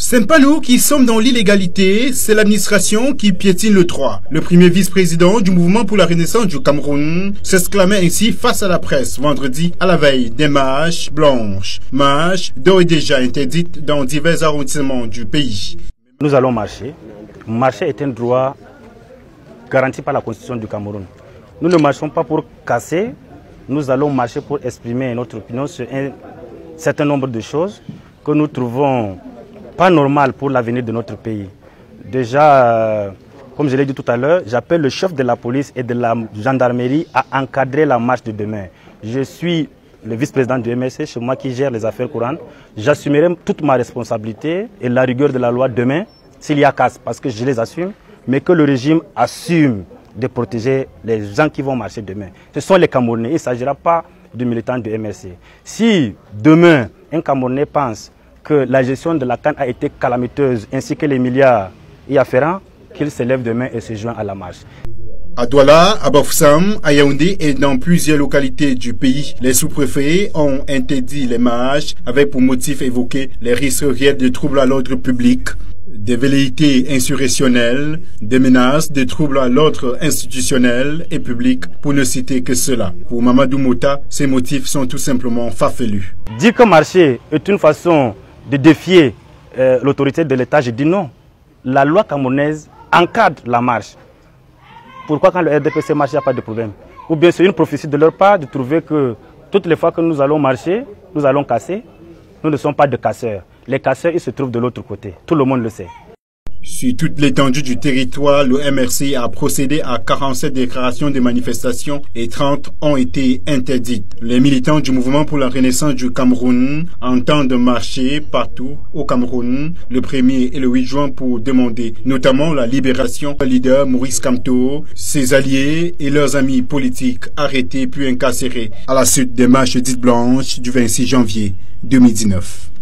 Ce n'est pas nous qui sommes dans l'illégalité, c'est l'administration qui piétine le droit. Le premier vice-président du mouvement pour la renaissance du Cameroun s'exclamait ainsi face à la presse vendredi à la veille des marches blanches. Marches d'ores et déjà interdites dans divers arrondissements du pays. Nous allons marcher. Marcher est un droit garanti par la Constitution du Cameroun. Nous ne marchons pas pour casser, nous allons marcher pour exprimer notre opinion sur un certain nombre de choses que nous trouvons pas normales pour l'avenir de notre pays. Déjà, comme je l'ai dit tout à l'heure, j'appelle le chef de la police et de la gendarmerie à encadrer la marche de demain. Je suis le vice-président du MRC, c'est moi qui gère les affaires courantes. J'assumerai toute ma responsabilité et la rigueur de la loi demain, s'il y a casse, parce que je les assume, mais que le régime assume de protéger les gens qui vont marcher demain. Ce sont les Camerounais, il ne s'agira pas de militants du MRC. Si demain, un Camerounais pense que la gestion de la CAN a été calamiteuse, ainsi que les milliards y afférents, qu'il se lève demain et se joint à la marche. À Douala, à Bafoussam, à Yaoundé et dans plusieurs localités du pays, les sous-préfets ont interdit les marches avec pour motif évoqué les risques réels de troubles à l'ordre public, des velléités insurrectionnelles, des menaces de troubles à l'ordre institutionnel et public, pour ne citer que cela. Pour Mamadou Mota, ces motifs sont tout simplement farfelus. Dire que marcher est une façon de défier l'autorité de l'État, je dis non. La loi camerounaise encadre la marche. Pourquoi quand le RDPC marche, il n'y a pas de problème? Ou bien c'est une prophétie de leur part de trouver que toutes les fois que nous allons marcher, nous allons casser. Nous ne sommes pas de casseurs. Les casseurs, ils se trouvent de l'autre côté. Tout le monde le sait. Sur toute l'étendue du territoire, le MRC a procédé à 47 déclarations de manifestations et 30 ont été interdites. Les militants du mouvement pour la renaissance du Cameroun entendent marcher partout au Cameroun le 1er et le 8 juin pour demander notamment la libération du leader Maurice Kamto, ses alliés et leurs amis politiques arrêtés puis incarcérés à la suite des marches dites blanches du 26 janvier 2019.